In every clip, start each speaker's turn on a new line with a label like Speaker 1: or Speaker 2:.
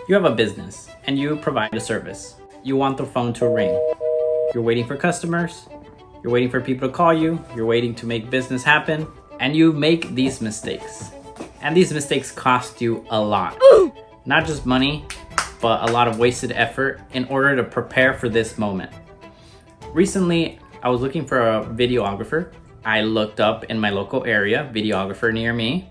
Speaker 1: You have a business and you provide a service. You want the phone to ring. You're waiting for customers. You're waiting for people to call you. You're waiting to make business happen. And you make these mistakes. And these mistakes cost you a lot. Not just money, but a lot of wasted effort in order to prepare for this moment. Recently, I was looking for a videographer. I looked up in my local area, videographer near me.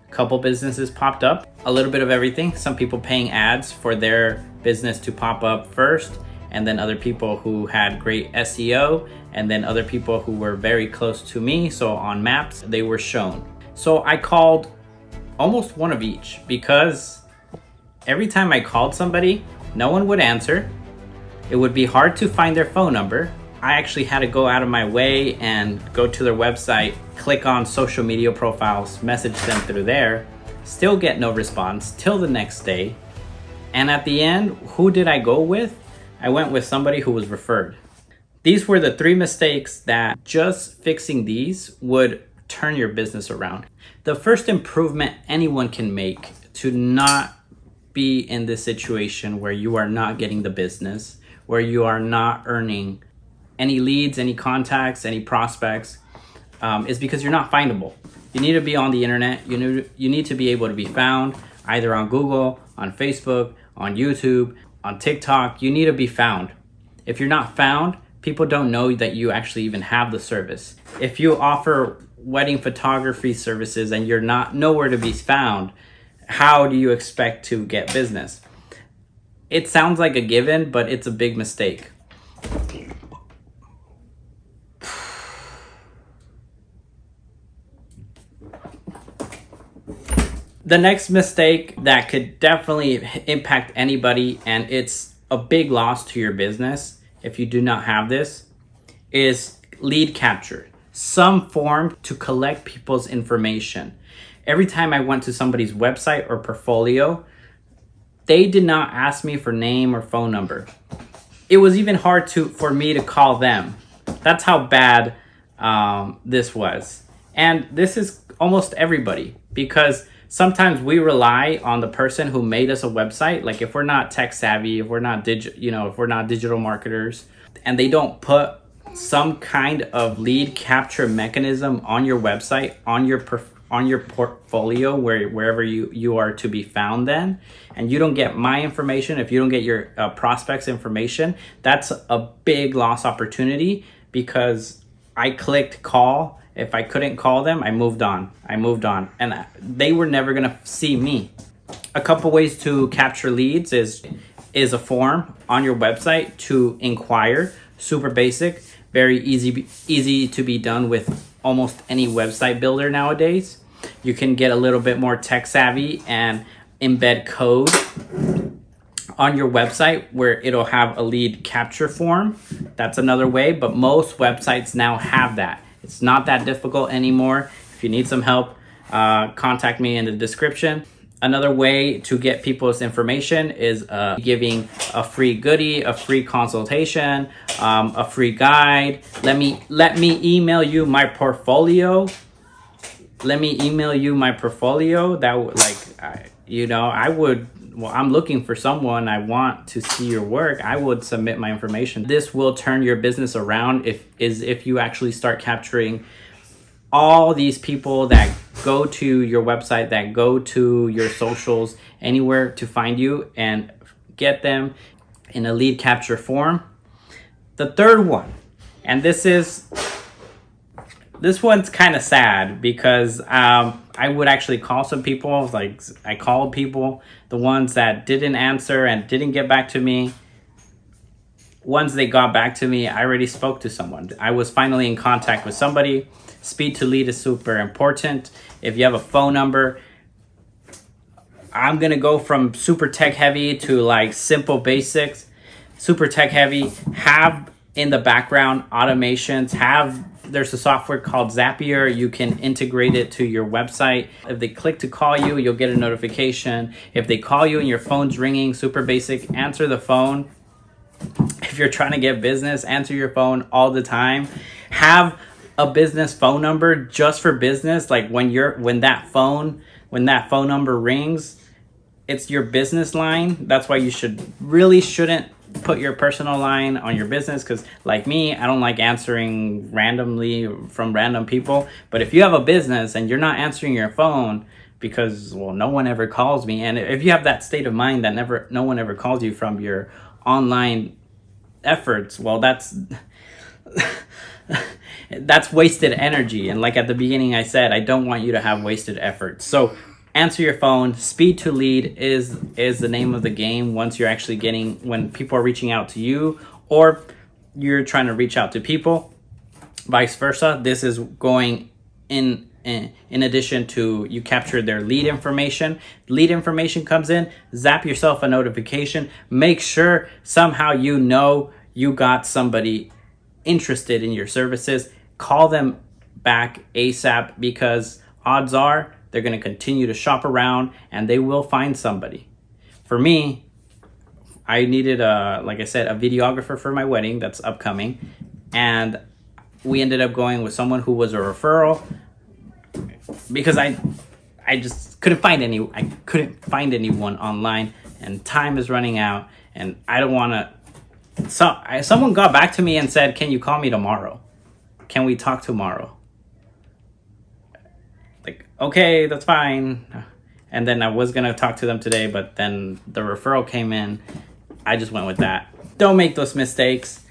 Speaker 1: A couple businesses popped up, a little bit of everything. Some people paying ads for their business to pop up first, and then other people who had great SEO, and then other people who were very close to me. So on maps, they were shown. So I called almost one of each because every time I called somebody, no one would answer. It would be hard to find their phone number. I actually had to go out of my way and go to their website, click on social media profiles, message them through there, still get no response till the next day. And at the end, who did I go with? I went with somebody who was referred. These were the 3 mistakes that just fixing these would turn your business around. The first improvement anyone can make to not be in this situation where you are not getting the business, where you are not earning any leads, any contacts, any prospects, is because you're not findable. You need to be on the internet. You need to be able to be found either on Google, on Facebook, on YouTube, on TikTok. You need to be found. If you're not found, people don't know that you actually even have the service. If you offer wedding photography services and you're not nowhere to be found, how do you expect to get business? It sounds like a given, but it's a big mistake. The next mistake that could definitely impact anybody, and it's a big loss to your business if you do not have this, is lead capture. Some form to collect people's information. Every time I went to somebody's website or portfolio, they did not ask me for name or phone number. It was even hard for me to call them. That's how bad this was. And this is almost everybody, because sometimes we rely on the person who made us a website. Like if we're not tech savvy, if we're not if we're not digital marketers, and they don't put some kind of lead capture mechanism on your website, on your portfolio, wherever you are to be found then, and you don't get my information, if you don't get your prospects information, that's a big loss opportunity, because I clicked call. If I couldn't call them, I moved on. And they were never gonna see me. A couple ways to capture leads is a form on your website to inquire. Super basic, very easy to be done with almost any website builder nowadays. You can get a little bit more tech savvy and embed code on your website where it'll have a lead capture form. That's another way, but most websites now have that. It's not that difficult anymore. If you need some help, contact me in the description. Another way to get people's information is giving a free goodie, a free consultation, a free guide. Let me email you my portfolio. I'm looking for someone. I want to see your work. I would submit my information. This will turn your business around if you actually start capturing all these people that go to your website, that go to your socials, anywhere to find you, and get them in a lead capture form. The third one, and this one's kind of sad, because I would actually call some people. Like I called people, the ones that didn't answer and didn't get back to me. Once they got back to me, I already spoke to someone. I was finally in contact with somebody. Speed to lead is super important. If you have a phone number, I'm gonna go from super tech heavy to like simple basics. Super tech heavy, have in the background automations, there's a software called Zapier. You can integrate it to your website. If they click to call you, you'll get a notification. If they call you and your phone's ringing, super basic, answer the phone. If you're trying to get business, answer your phone all the time. Have a business phone number just for business. Like when that phone number rings, it's your business line. That's why you shouldn't put your personal line on your business, because like me, I don't like answering randomly from random people. But if you have a business and you're not answering your phone because, well, no one ever calls me, and if you have that state of mind that no one ever calls you from your online efforts, well, that's that's wasted energy. And like at the beginning I said, I don't want you to have wasted effort. So answer your phone. Speed to lead is the name of the game. Once you're actually when people are reaching out to you, or you're trying to reach out to people, vice versa. This is going in addition to you capture their lead information. Lead information comes in, zap yourself a notification. Make sure somehow you got somebody interested in your services. Call them back ASAP, because odds are they're going to continue to shop around and they will find somebody. For me, I needed like I said, a videographer for my wedding that's upcoming, and we ended up going with someone who was a referral, because I just couldn't find anyone online, and time is running out, and I don't want to. Someone got back to me and said, "Can you call me tomorrow? Can we talk tomorrow?" Like, okay, that's fine. And then I was gonna talk to them today, but then the referral came in. I just went with that. Don't make those mistakes.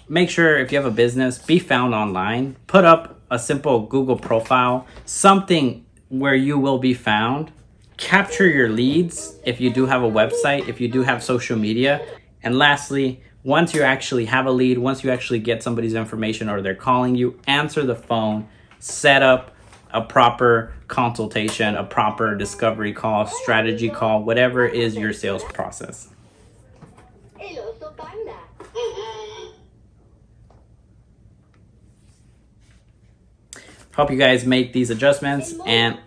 Speaker 1: Make sure if you have a business, be found online. Put up a simple Google profile, something where you will be found. Capture your leads if you do have a website, if you do have social media. And lastly, once you actually have a lead, once you actually get somebody's information or they're calling you, answer the phone, set up a proper consultation, a proper discovery call, strategy call, whatever is your sales process. Hope you guys make these adjustments and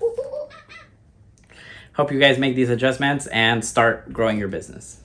Speaker 1: start growing your business.